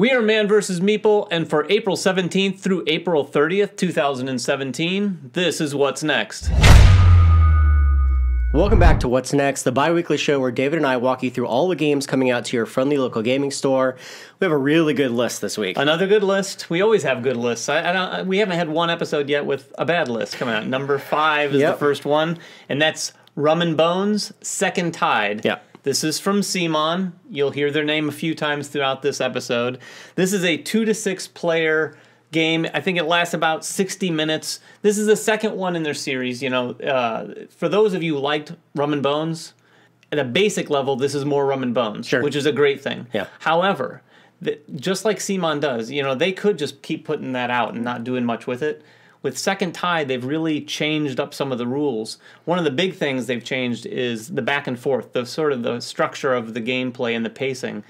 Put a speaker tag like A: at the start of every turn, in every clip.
A: We are Man vs. Meeple, and for April 17th through April 30th, 2017, this is What's Next.
B: Welcome back to What's Next, the bi-weekly show where David and I walk you through all the games coming out to your friendly local gaming store. We have a really good list this week.
A: Another good list. We always have good lists. We haven't had one episode yet with a bad list coming out. Number 5 is the first one, and that's Rumman Bones, Second Tide.
B: Yeah.
A: This is from Simon. You'll hear their name a few times throughout this episode. This is a 2 to 6 player game. I think it lasts about 60 minutes. This is the second one in their series. You know, for those of you who liked Rumman Bones, at a basic level, this is more Rumman Bones, which is a great thing.
B: Yeah.
A: However, just like Simon does, you know, they could just keep putting that out and not doing much with it. With Second Tide, they've really changed up some of the rules. One of the big things they've changed is the back and forth, the sort of the structure of the gameplay and the pacing.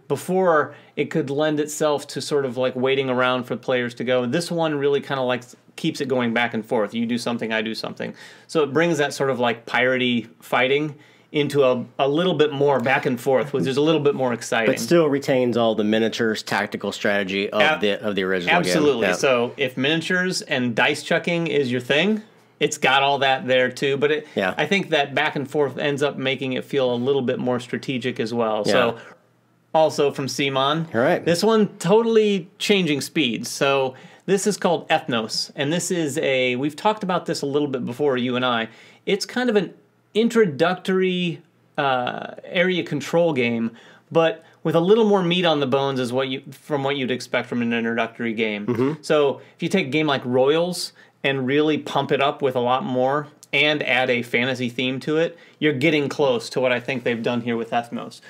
A: Before, it could lend itself to sort of like waiting around for players to go. This one really kind of like keeps it going back and forth. You do something, I do something. So it brings that sort of like piratey fighting into a little bit more back and forth, which is a little bit more exciting.
B: But still retains all the miniatures, tactical strategy of the original game.
A: Absolutely. Yeah. So if miniatures and dice chucking is your thing, it's got all that there too. But I think that back and forth ends up making it feel a little bit more strategic as well. Yeah. So also from Simon.
B: All right.
A: This one totally changing speeds. So this is called Ethnos, and this is we've talked about this a little bit before, you and I. It's kind of an introductory area control game, but with a little more meat on the bones is from what you'd expect from an introductory game. So if you take a game like Royals and really pump it up with a lot more and add a fantasy theme to it, you're getting close to what I think they've done here with Ethnos.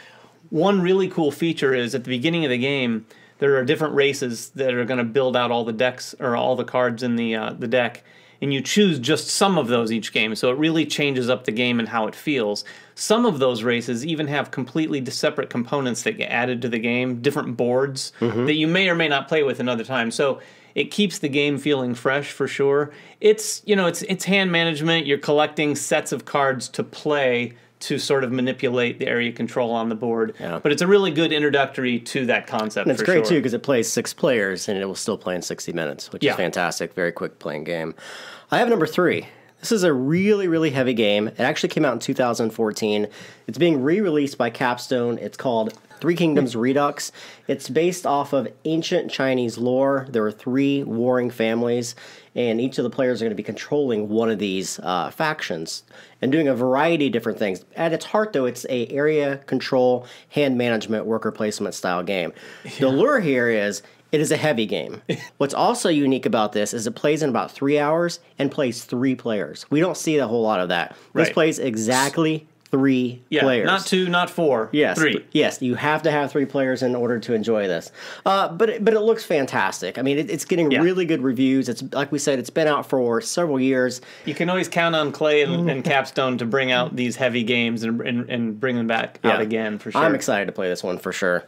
A: One really cool feature is at the beginning of the game, there are different races that are going to build out all the decks or all the cards in the deck. And you choose just some of those each game, so it really changes up the game and how it feels. Some of those races even have completely separate components that get added to the game, different boards that you may or may not play with another time. So it keeps the game feeling fresh for sure. It's hand management. You're collecting sets of cards to play to sort of manipulate the area control on the board. Yeah. But it's a really good introductory to that concept.
B: And it's great too because it plays 6 players and it will still play in 60 minutes, which is fantastic. Very quick playing game. I have number 3. This is a really, really heavy game. It actually came out in 2014. It's being re-released by Capstone. It's called Three Kingdoms Redux. It's based off of ancient Chinese lore. There are 3 warring families, and each of the players are going to be controlling one of these factions and doing a variety of different things. At its heart, though, it's a area control, hand management, worker placement style game. The lure here is it is a heavy game. What's also unique about this is it plays in about 3 hours and plays 3 players. We don't see a whole lot of that. This plays exactly 3 players.
A: Not 2, not 4.
B: Yes,
A: 3.
B: Yes, you have to have 3 players in order to enjoy this. But it looks fantastic. I mean, it's getting really good reviews. It's like we said, it's been out for several years.
A: You can always count on Clay and Capstone to bring out these heavy games and bring them back out again for sure.
B: I'm excited to play this one for sure.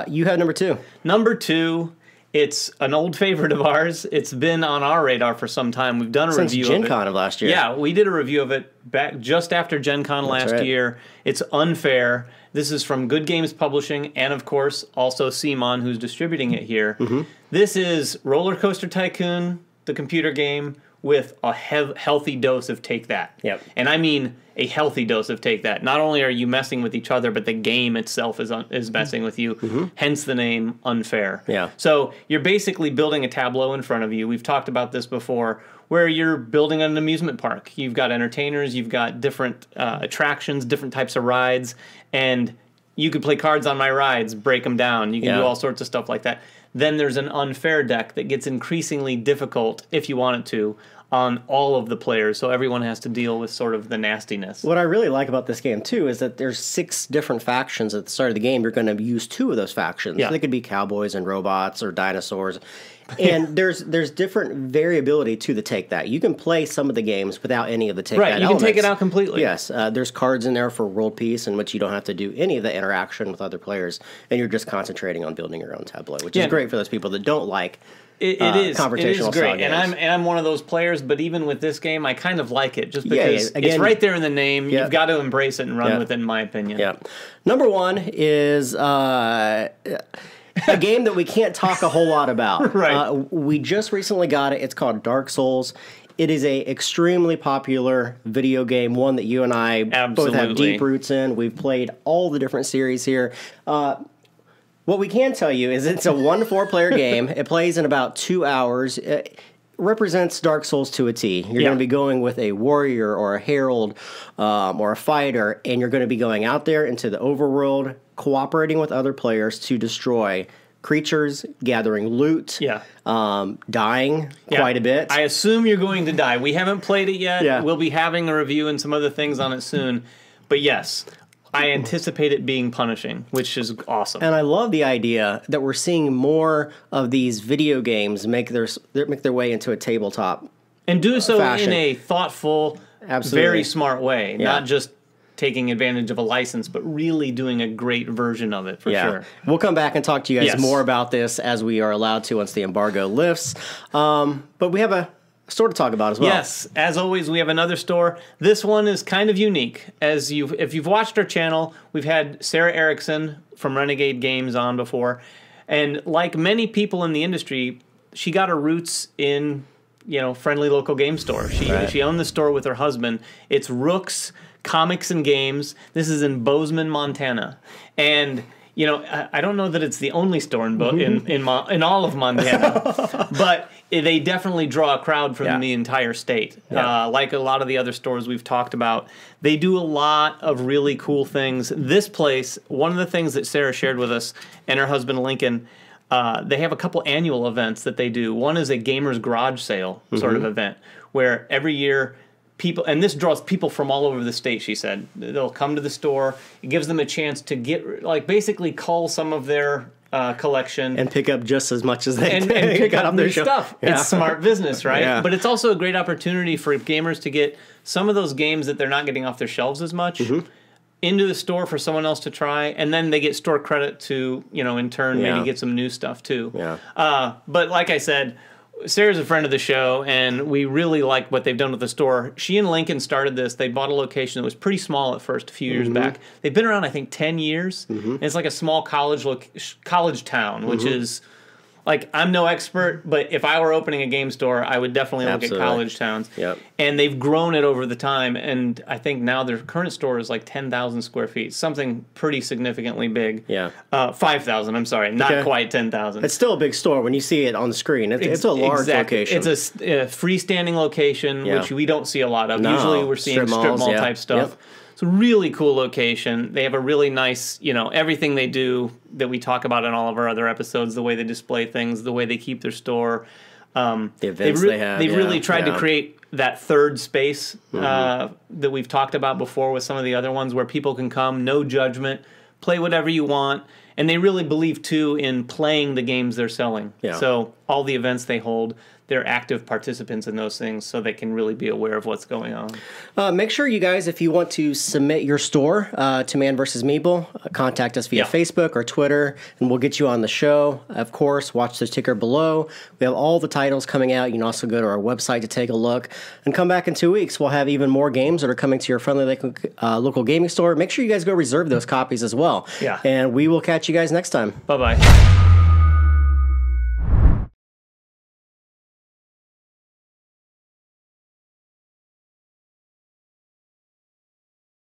B: You have number 2.
A: Number 2. It's an old favorite of ours. It's been on our radar for some time. We've done a review of it.
B: Since Gen Con of last year.
A: Yeah, we did a review of it back just after Gen Con last year. It's Unfair. This is from Good Games Publishing and, of course, also Simon, who's distributing it here. This is Roller Coaster Tycoon, the computer game, with a healthy dose of Take That.
B: Yep.
A: And I mean a healthy dose of Take That. Not only are you messing with each other, but the game itself is messing with you, hence the name Unfair.
B: Yeah.
A: So you're basically building a tableau in front of you. We've talked about this before, where you're building an amusement park. You've got entertainers, you've got different attractions, different types of rides, and you could play cards on my rides, break them down. You can do all sorts of stuff like that. Then there's an unfair deck that gets increasingly difficult, if you want it to, on all of the players, so everyone has to deal with sort of the nastiness.
B: What I really like about this game, too, is that there's 6 different factions at the start of the game. You're going to use 2 of those factions. They could be cowboys and robots or dinosaurs. And there's different variability to the Take That. You can play some of the games without any of the Take That elements.
A: You can take it out completely.
B: Yes. There's cards in there for world peace in which you don't have to do any of the interaction with other players, and you're just concentrating on building your own tableau, which is great for those people that don't like
A: It is
B: confrontational
A: great,
B: games.
A: and I'm one of those players. But even with this game, I kind of like it just because it's right there in the name. You've got to embrace it and run with it, in my opinion.
B: Yeah. Number 1 is a game that we can't talk a whole lot about.
A: Right.
B: We just recently got it. It's called Dark Souls. It is a extremely popular video game, one that you and I both have deep roots in. We've played all the different series here. What we can tell you is it's a 1 to 4 player game. It plays in about 2 hours. It represents Dark Souls to a T. You're going to be going with a warrior or a herald or a fighter, and you're going to be going out there into the overworld, cooperating with other players to destroy creatures, gathering loot, dying quite a bit.
A: I assume you're going to die. We haven't played it yet.
B: Yeah.
A: We'll be having a review and some other things on it soon. But yes, I anticipate it being punishing, which is awesome.
B: And I love the idea that we're seeing more of these video games make their way into a tabletop.
A: And do so
B: fashion.
A: in a thoughtful, very smart way. Not just taking advantage of a license, but really doing a great version of it, for sure.
B: We'll come back and talk to you guys more about this as we are allowed to once the embargo lifts. But we have a store to talk about as well.
A: Yes, as always, we have another store. This one is kind of unique. If you've watched our channel, we've had Sarah Erickson from Renegade Games on before. And like many people in the industry, she got her roots in, friendly local game store. She owned the store with her husband. It's Rook's Comics and Games. This is in Bozeman, Montana. And I don't know that it's the only store in all of Montana, but they definitely draw a crowd from the entire state. Like a lot of the other stores we've talked about, they do a lot of really cool things. This place, one of the things that Sarah shared with us and her husband Lincoln, they have a couple annual events that they do. One is a gamer's garage sale sort of event where every year people, and this draws people from all over the state, she said. They'll come to the store. It gives them a chance to basically cull some of their collection.
B: And pick up just as much as they
A: and pick up their stuff.
B: Yeah.
A: It's smart business, right?
B: Yeah.
A: But it's also a great opportunity for gamers to get some of those games that they're not getting off their shelves as much into the store for someone else to try, and then they get store credit to, in turn, maybe get some new stuff too.
B: Yeah.
A: But like I said, Sarah's a friend of the show, and we really like what they've done with the store. She and Lincoln started this. They bought a location that was pretty small at first, a few years back. They've been around, I think, 10 years. And it's like a small college town, which is... Like, I'm no expert, but if I were opening a game store, I would definitely look at college towns.
B: Yep.
A: And they've grown it over the time, and I think now their current store is like 10,000 square feet, something pretty significantly big.
B: Yeah.
A: 5,000, I'm sorry, not quite 10,000.
B: It's still a big store when you see it on the screen. It's a large location.
A: It's a freestanding location, which we don't see a lot of.
B: No.
A: Usually we're seeing strip mall type stuff. Yep. It's a really cool location. They have a really nice, everything they do that we talk about in all of our other episodes, the way they display things, the way they keep their store.
B: The events they have.
A: They've really tried to create that third space that we've talked about before with some of the other ones where people can come, no judgment, play whatever you want. And they really believe, too, in playing the games they're selling. Yeah. So all the events they hold, they're active participants in those things so they can really be aware of what's going on.
B: Make sure you guys, if you want to submit your store to Man vs. Meeple, contact us via Facebook or Twitter, and we'll get you on the show. Of course, watch the ticker below. We have all the titles coming out. You can also go to our website to take a look. And come back in 2 weeks. We'll have even more games that are coming to your friendly local gaming store. Make sure you guys go reserve those copies as well.
A: Yeah.
B: And we will catch you guys next time.
A: Bye-bye.